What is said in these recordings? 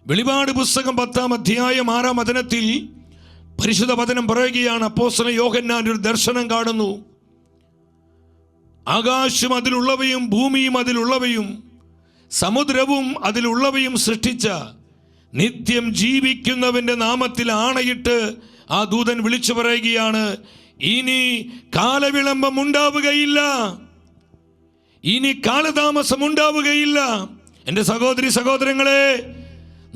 വെളിപാട് പുസ്തകം 10-ാം അധ്യായം 6-ാം വചനത്തിൽ പരിശുദ്ധ വചനം പറയുകയാണ്, അപ്പോസ്തലൻ യോഹന്നാൻ ഒരു ദർശനം കാണുന്നു. ആകാശം അതിലുള്ളവയും ഭൂമിയും അതിലുള്ളവയും സമുദ്രവും അതിലുള്ളവയും സൃഷ്ടിച്ച നിത്യം ജീവിക്കുന്നവന്റെ നാമത്തിൽ ആണയിട്ട് ആ ദൂതൻ വിളിച്ചു പറയുകയാണ്, ഇനി കാലവിളംബം ഉണ്ടാവുകയില്ല, ഇനി കാലതാമസം ഉണ്ടാവുകയില്ല. എൻ്റെ സഹോദരി സഹോദരങ്ങളെ,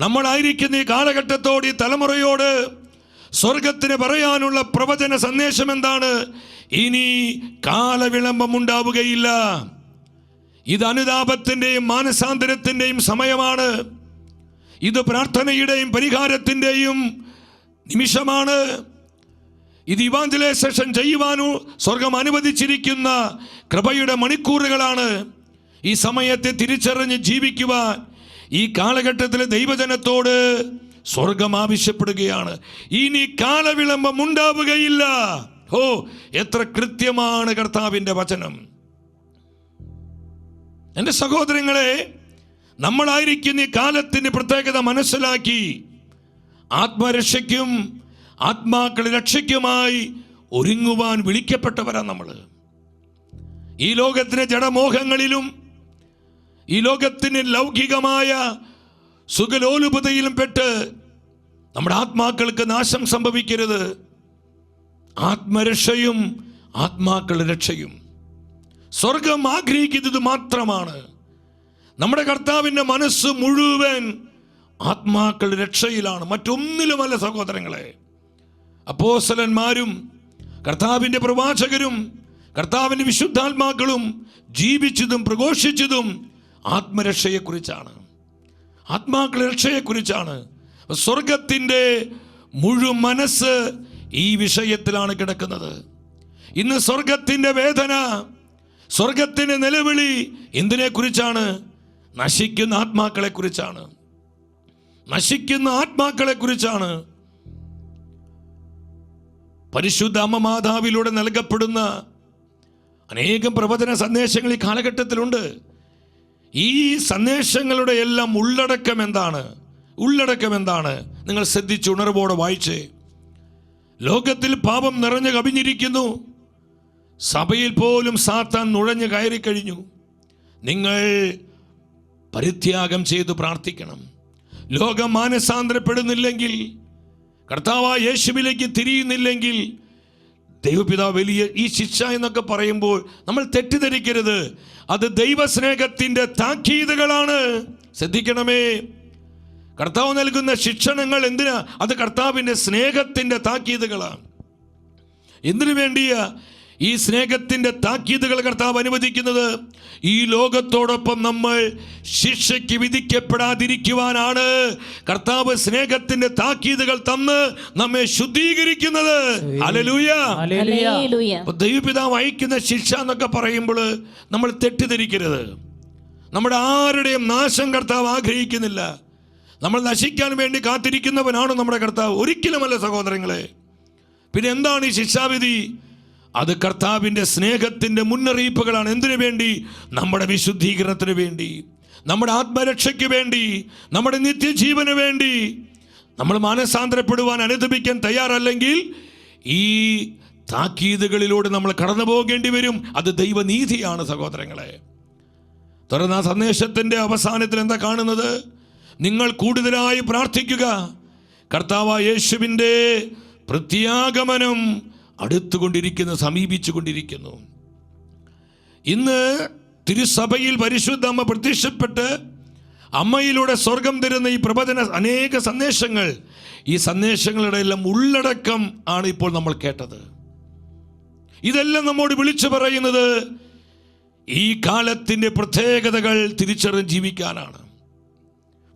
നമ്മളായിരിക്കുന്ന ഈ കാലഘട്ടത്തോട്, ഈ തലമുറയോട് സ്വർഗത്തിന് പറയാനുള്ള പ്രവചന സന്ദേശം എന്താണ്? ഇനി കാലവിളംബം ഉണ്ടാവുകയില്ല. ഇത് അനുതാപത്തിൻ്റെയും മാനസാന്തരത്തിൻ്റെയും സമയമാണ്. ഇത് പ്രാർത്ഥനയുടെയും പരിഹാരത്തിൻ്റെയും നിമിഷമാണ്. ഇത് ഇവാഞ്ചലൈസേഷൻ ചെയ്യുവാനോ സ്വർഗം അനുവദിച്ചിരിക്കുന്ന കൃപയുടെ മണിക്കൂറുകളാണ്. ഈ സമയത്തെ തിരിച്ചറിഞ്ഞ് ജീവിക്കുവാൻ ഈ കാലഘട്ടത്തിലെ ദൈവജനത്തോട് സ്വർഗം ആവശ്യപ്പെടുകയാണ്. ഇനി കാലവിളംബം ഉണ്ടാവുകയില്ല. ഓ, എത്ര കൃത്യമാണ് കർത്താവിൻ്റെ വചനം. എൻ്റെ സഹോദരങ്ങളെ, നമ്മളായിരിക്കുന്ന ഈ കാലത്തിൻ്റെ പ്രത്യേകത മനസ്സിലാക്കി ആത്മരക്ഷയ്ക്കും ആത്മാക്കളെ രക്ഷയ്ക്കുമായി ഒരുങ്ങുവാൻ വിളിക്കപ്പെട്ടവരാണ് നമ്മൾ. ഈ ലോകത്തിൻ്റെ ജഡമോഹങ്ങളിലും ഈ ലോകത്തിന് ലൗകികമായ സുഖലോലുപതയിലും പെട്ട് നമ്മുടെ ആത്മാക്കൾക്ക് നാശം സംഭവിക്കരുത്. ആത്മരക്ഷയും ആത്മാക്കളുടെ രക്ഷയും സ്വർഗം ആഗ്രഹിക്കുന്നത് മാത്രമാണ്. നമ്മുടെ കർത്താവിൻ്റെ മനസ്സ് മുഴുവൻ ആത്മാക്കളുടെ രക്ഷയിലാണ്, മറ്റൊന്നിലുമല്ല സഹോദരങ്ങളെ. അപ്പോസ്തലന്മാരും കർത്താവിൻ്റെ പ്രവാചകരും കർത്താവിൻ്റെ വിശുദ്ധാത്മാക്കളും ജീവിച്ചതും പ്രഘോഷിച്ചതും ആത്മരക്ഷയെക്കുറിച്ചാണ്, ആത്മാക്കളുടെ രക്ഷയെക്കുറിച്ചാണ്. സ്വർഗത്തിൻ്റെ മുഴുവൻ മനസ്സ് ഈ വിഷയത്തിലാണ് കിടക്കുന്നത്. ഇന്ന് സ്വർഗത്തിൻ്റെ വേദന, സ്വർഗത്തിൻ്റെ നിലവിളി എന്തിനെക്കുറിച്ചാണ്? നശിക്കുന്ന ആത്മാക്കളെക്കുറിച്ചാണ്, നശിക്കുന്ന ആത്മാക്കളെക്കുറിച്ചാണ്. പരിശുദ്ധ അമ്മ മാതാവിലൂടെ നൽകപ്പെടുന്ന അനേകം പ്രവചന സന്ദേശങ്ങൾ ഈ കാലഘട്ടത്തിലുണ്ട്. ഈ സന്ദേശങ്ങളുടെ എല്ലാം ഉള്ളടക്കം എന്താണ്? ഉള്ളടക്കം എന്താണ്? നിങ്ങൾ ശ്രദ്ധിച്ച് ഉണർവോടെ വായിച്ചേ. ലോകത്തിൽ പാപം നിറഞ്ഞു കവിഞ്ഞിരിക്കുന്നു. സഭയിൽ പോലും സാത്താൻ നുഴഞ്ഞു കയറിക്കഴിഞ്ഞു. നിങ്ങൾ പരിത്യാഗം ചെയ്ത് പ്രാർത്ഥിക്കണം. ലോകം മാനസാന്തരപ്പെടുന്നില്ലെങ്കിൽ, കർത്താവായ യേശുവിലേക്ക് തിരിയുന്നില്ലെങ്കിൽ, ദൈവപിതാവ് വലിയ ഈ ശിക്ഷ എന്നൊക്കെ പറയുമ്പോൾ നമ്മൾ തെറ്റിദ്ധരിക്കരുത്. അത് ദൈവസ്നേഹത്തിൻ്റെ താക്കീതുകളാണ്. ശ്രദ്ധിക്കണമേ, കർത്താവ് നൽകുന്ന ശിക്ഷണങ്ങൾ എന്തിനാ? അത് കർത്താവിൻ്റെ സ്നേഹത്തിൻ്റെ താക്കീതുകളാണ്. എന്തിനു വേണ്ടിയാ ഈ സ്നേഹത്തിൻ്റെ താക്കീതുകൾ കർത്താവ് അനുവദിക്കുന്നത്? ഈ ലോകത്തോടൊപ്പം നമ്മൾ ശിക്ഷയ്ക്ക് വിധിക്കപ്പെടാതിരിക്കുവാനാണ് കർത്താവ് സ്നേഹത്തിൻ്റെ താക്കീതുകൾ തന്ന് നമ്മെ ശുദ്ധീകരിക്കുന്നത്. ഹല്ലേലൂയ. ദൈവപിതാവ് അയക്കുന്ന ശിക്ഷ എന്നൊക്കെ പറയുമ്പോൾ നമ്മൾ തെറ്റിദ്ധരിക്കരുത്. നമ്മുടെ ആരുടെയും നാശം കർത്താവ് ആഗ്രഹിക്കുന്നില്ല. നമ്മൾ നശിക്കാൻ വേണ്ടി കാത്തിരിക്കുന്നവനാണ് നമ്മുടെ കർത്താവ്. ഒരിക്കലുമല്ല സഹോദരങ്ങളെ. പിന്നെ എന്താണ് ഈ ശിക്ഷാവിധി? അത് കർത്താവിൻ്റെ സ്നേഹത്തിൻ്റെ മുന്നറിയിപ്പുകളാണ്. എന്തിനു വേണ്ടി? നമ്മുടെ വിശുദ്ധീകരണത്തിന് വേണ്ടി, നമ്മുടെ ആത്മരക്ഷയ്ക്ക് വേണ്ടി, നമ്മുടെ നിത്യജീവന് വേണ്ടി. നമ്മൾ മാനസാന്തരപ്പെടുവാൻ അനുദപിക്കാൻ തയ്യാറല്ലെങ്കിൽ ഈ താക്കീതുകളിലൂടെ നമ്മൾ കടന്നു പോകേണ്ടി വരും. അത് ദൈവനീതിയാണ് സഹോദരങ്ങളെ. തുറന്ന സന്ദേശത്തിൻ്റെ അവസാനത്തിൽ എന്താ കാണുന്നത്? നിങ്ങൾ കൂടുതലായി പ്രാർത്ഥിക്കുക, കർത്താവായ യേശുവിൻ്റെ പ്രത്യാഗമനം അടുത്തുകൊണ്ടിരിക്കുന്നു, സമീപിച്ചു കൊണ്ടിരിക്കുന്നു. ഇന്ന് തിരുസഭയിൽ പരിശുദ്ധ അമ്മ പ്രത്യക്ഷപ്പെട്ട് അമ്മയിലൂടെ സ്വർഗം തരുന്ന ഈ പ്രവചന അനേക സന്ദേശങ്ങൾ, ഈ സന്ദേശങ്ങളുടെ എല്ലാം ഉള്ളടക്കം ആണ് ഇപ്പോൾ നമ്മൾ കേട്ടത്. ഇതെല്ലാം നമ്മോട് വിളിച്ചു പറയുന്നത് ഈ കാലത്തിൻ്റെ പ്രത്യേകതകൾ തിരിച്ചറിഞ്ഞ് ജീവിക്കാനാണ്.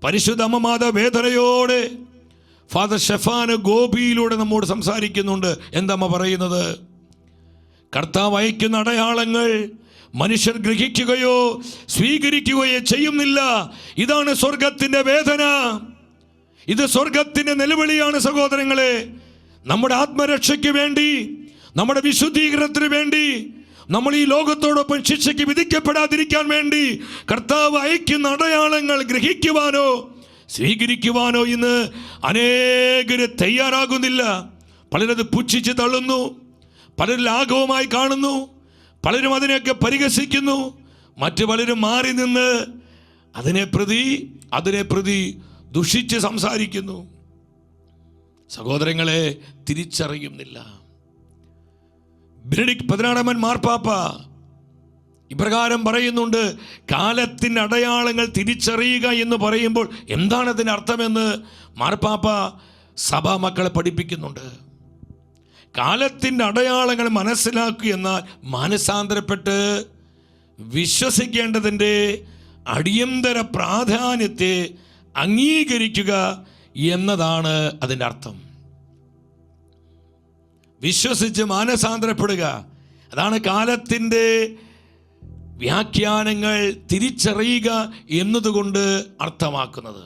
പരിശുദ്ധ അമ്മ മാതാ വേദനയോടെ ഫാദർ ഷെഫാന് ഗോപിയിലൂടെ നമ്മോട് സംസാരിക്കുന്നുണ്ട്. എന്തമ്മ പറയുന്നത്? കർത്താവ് അയക്കുന്ന അടയാളങ്ങൾ മനുഷ്യർ ഗ്രഹിക്കുകയോ സ്വീകരിക്കുകയോ ചെയ്യുന്നില്ല. ഇതാണ് സ്വർഗത്തിൻ്റെ വേദന. ഇത് സ്വർഗത്തിൻ്റെ നിലവിളിയാണ് സഹോദരങ്ങളെ. നമ്മുടെ ആത്മരക്ഷയ്ക്ക് വേണ്ടി, നമ്മുടെ വിശുദ്ധീകരണത്തിന് വേണ്ടി, നമ്മൾ ഈ ലോകത്തോടൊപ്പം ശിക്ഷയ്ക്ക് വിധിക്കപ്പെടാതിരിക്കാൻ വേണ്ടി കർത്താവ് അയക്കുന്ന അടയാളങ്ങൾ ഗ്രഹിക്കുവാനോ സ്വീകരിക്കുവാനോ ഇന്ന് അനേകര് തയ്യാറാകുന്നില്ല. പലരത് പുച്ഛിച്ച് തള്ളുന്നു, പലരും ലാഘവമായി കാണുന്നു, പലരും അതിനെയൊക്കെ പരിഹസിക്കുന്നു, മറ്റു പലരും മാറി നിന്ന് അതിനെ പ്രതി ദുഷിച്ച് സംസാരിക്കുന്നു. സഹോദരങ്ങളെ, തിരിച്ചറിയുന്നില്ല. ബെനഡിക്ട് 16 മാർപ്പാപ്പ ഇപ്രകാരം പറയുന്നുണ്ട്, കാലത്തിൻ്റെ അടയാളങ്ങൾ തിരിച്ചറിയുക എന്ന് പറയുമ്പോൾ എന്താണ് അതിൻ്റെ അർത്ഥമെന്ന് മാർപ്പാപ്പ സഭാ മക്കളെ പഠിപ്പിക്കുന്നുണ്ട്. കാലത്തിൻ്റെ അടയാളങ്ങൾ മനസ്സിലാക്കുക എന്നാൽ മാനസാന്തരപ്പെട്ട് വിശ്വസിക്കേണ്ടതിൻ്റെ അടിയന്തര പ്രാധാന്യത്തെ അംഗീകരിക്കുക എന്നതാണ് അതിൻ്റെ അർത്ഥം. വിശ്വസിച്ച് മാനസാന്തരപ്പെടുക, അതാണ് കാലത്തിൻ്റെ വ്യാഖ്യാനങ്ങൾ തിരിച്ചറിയുക എന്നതുകൊണ്ട് അർത്ഥമാക്കുന്നത്.